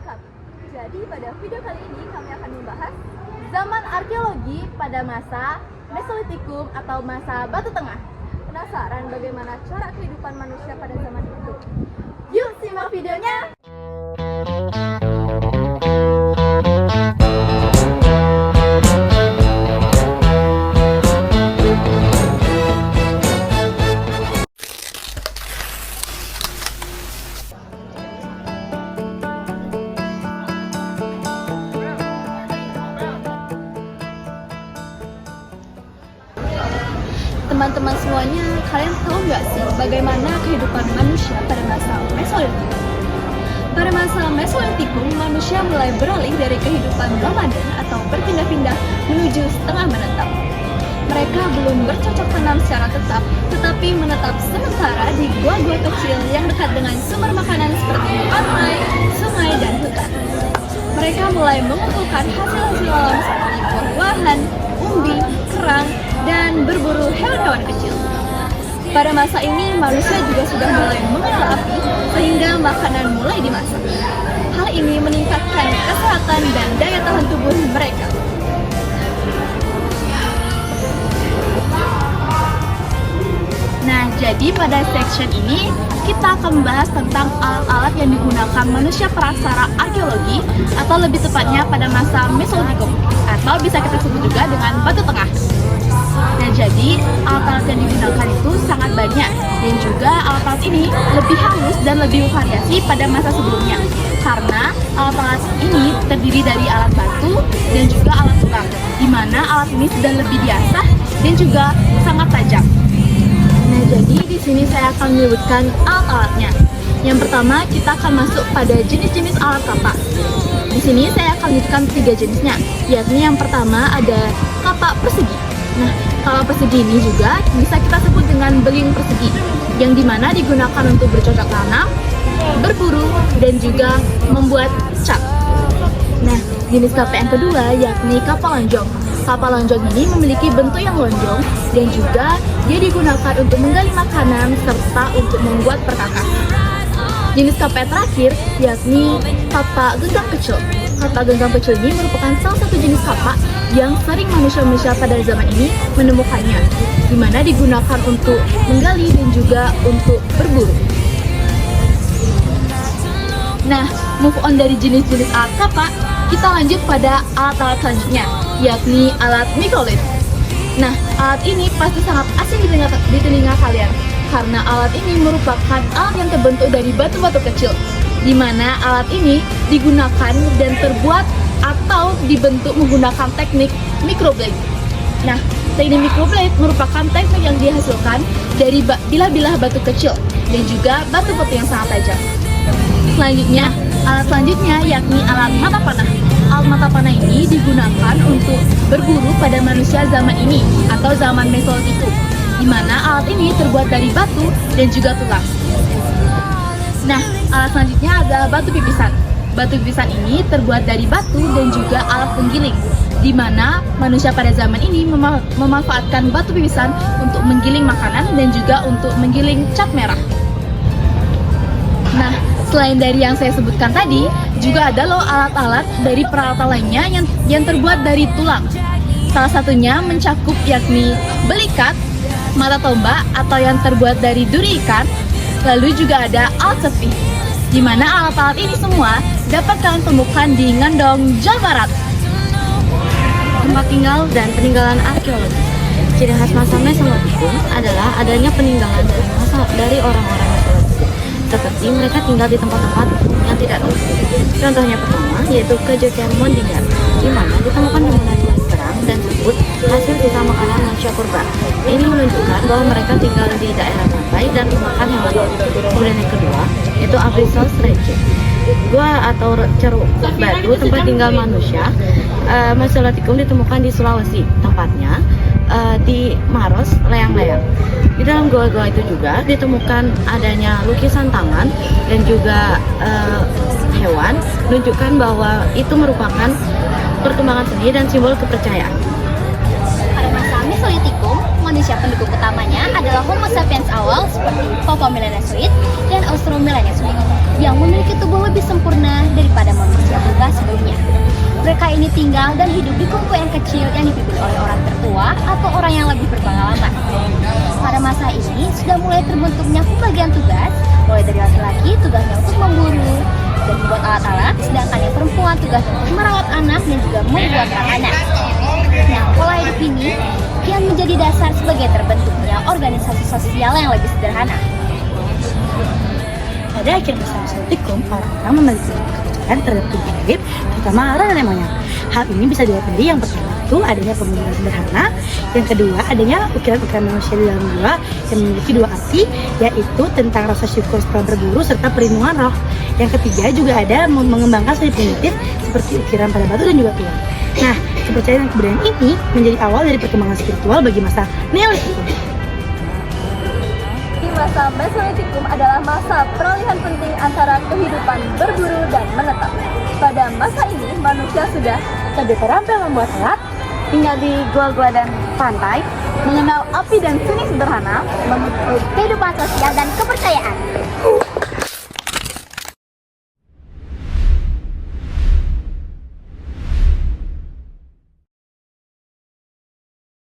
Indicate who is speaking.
Speaker 1: kami. Jadi pada video kali ini kami akan membahas zaman arkeologi pada masa Mesolitikum atau masa Batu Tengah. Penasaran bagaimana cara kehidupan manusia pada zaman itu? Yuk simak videonya! Teman-teman semuanya, kalian tahu nggak sih bagaimana kehidupan manusia pada masa Mesolitikum? Pada masa Mesolitikum, manusia mulai beralih dari kehidupan nomaden atau berpindah-pindah menuju setengah menetap. Mereka belum bercocok tanam secara tetap, tetapi menetap sementara di gua-gua kecil yang dekat dengan sumber makanan seperti pantai, sungai, dan hutan. Mereka mulai mengumpulkan hasil-hasil alam seperti buah-buahan, umbi, kerang, dan berburu hewan-hewan kecil. Pada masa ini, manusia juga sudah mulai mengolah api sehingga makanan mulai dimasak. Hal ini meningkatkan kesehatan dan daya tahan tubuh mereka. Nah, jadi pada section ini kita akan membahas tentang alat-alat yang digunakan manusia praksara arkeologi atau lebih tepatnya pada masa Mesolitikum atau bisa kita sebut juga dengan Batu Tengah. Nah, jadi alat-alat yang digunakan itu sangat banyak dan juga alat-alat ini lebih halus dan lebih bervariasi pada masa sebelumnya karena alat-alat ini terdiri dari alat batu dan juga alat tulang, di mana alat ini sudah lebih diasah dan juga sangat tajam. Nah, jadi di sini saya akan menyebutkan alat-alatnya. Yang pertama, kita akan masuk pada jenis-jenis alat kapak. Di sini saya akan menyebutkan 3 jenisnya, yakni yang pertama ada kapak persegi. Nah, kalau persegi ini juga bisa kita sebut dengan beling persegi, yang dimana digunakan untuk bercocok tanam, berburu, dan juga membuat cat. Nah, jenis kapak yang kedua yakni kapal lonjong. Kapal lonjong ini memiliki bentuk yang lonjong dan juga dia digunakan untuk menggali makanan serta untuk membuat perkakas. Jenis kapak yang terakhir yakni kapak genggam kecil. Kapak genggam kecil ini merupakan salah satu jenis kapak yang sering manusia-manusia pada zaman ini menemukannya, di mana digunakan untuk menggali dan juga untuk berburu. Nah, move on dari jenis-jenis alat kapak, kita lanjut pada alat-alat selanjutnya, yakni alat mikrolith. Nah, alat ini pasti sangat asing di telinga kalian, karena alat ini merupakan alat yang terbentuk dari batu-batu kecil, di mana alat ini digunakan dan terbuat atau dibentuk menggunakan teknik microblade. Nah, teknik microblade merupakan teknik yang dihasilkan dari bilah-bilah batu kecil dan juga batu-batu yang sangat tajam. Selanjutnya, alat selanjutnya yakni alat mata panah. Alat mata panah ini digunakan untuk berburu pada manusia zaman ini atau zaman Mesolitikum, di mana alat ini terbuat dari batu dan juga tulang. Nah, alat selanjutnya adalah batu pipisan. Batu pipisan ini terbuat dari batu dan juga alat penggiling, di mana manusia pada zaman ini memanfaatkan batu pipisan untuk menggiling makanan dan juga untuk menggiling cat merah. Nah, selain dari yang saya sebutkan tadi, juga ada loh alat-alat dari peralatan lainnya yang terbuat dari tulang. Salah satunya mencakup yakni belikat, mata tombak atau yang terbuat dari duri ikan, lalu juga ada alat sepi, di mana alat-alat ini semua dapat kalian temukan di Ngandong, Jawa Barat.
Speaker 2: Tempat tinggal dan peninggalan arkeologi. Ciri khas masa Mesolitikum adalah adanya peninggalan dari orang-orang Mesolitikum, seperti mereka tinggal di tempat-tempat yang tidak rumit. Contohnya pertama yaitu Kejokian Mondingan, di mana ditemukan bangunan perang dan sebut hasil sisa makanan manusia purba. Ini menunjukkan bahwa mereka tinggal di daerah pantai dan makan hewan. Kemudian yang kedua yaitu Abyssal Stretch, gua atau ceruk batu tempat tinggal manusia. Mesolitikum ditemukan di Sulawesi, tempatnya di Maros, Layang-Layang. Di dalam gua-gua itu juga ditemukan adanya lukisan tangan dan juga hewan, menunjukkan bahwa itu merupakan perkembangan seni dan simbol kepercayaan.
Speaker 1: Pada masa Mesolitikum, manusia penduduk utamanya adalah Homo sapiens awal seperti Homo milenaris dan Australopithecus yang memiliki tubuh lebih sempurna daripada manusia
Speaker 3: tinggal dan hidup di kumpulan kecil yang dipimpin oleh orang tertua atau orang yang lebih berpengalaman. Pada masa ini sudah mulai terbentuknya pembagian tugas, mulai dari laki-laki tugasnya untuk memburu dan membuat alat-alat, sedangkan yang perempuan tugasnya untuk merawat anak dan juga membuat makanan. Nah, pola hidup ini yang menjadi dasar sebagai terbentuknya organisasi sosial yang lebih sederhana.
Speaker 4: Pada akhir masa Mesozoikum, orang-orang memiliki kepercayaan terhadap tubuh gaib, terutama orang dan nemonya. Hal ini bisa dilihat dari yang pertama itu adanya pembangunan sederhana, yang kedua adanya ukiran-ukiran manusia di dalam gua yang memiliki dua arti, yaitu tentang rasa syukur setelah berburu serta perlindungan roh. Yang ketiga juga ada mengembangkan seni primitif seperti ukiran pada batu dan juga tulang. Nah, kepercayaan dan kebudayaan ini menjadi awal dari perkembangan spiritual bagi masa Neolitikum.
Speaker 3: Masa Mesolitikum adalah masa peralihan penting antara kehidupan berburu dan menetap. Pada masa ini, manusia sudah
Speaker 4: Lebih terampil membuat alat,
Speaker 3: tinggal di gua-gua dan pantai, mengenal api dan seni sederhana, memiliki kehidupan sosial dan kepercayaan.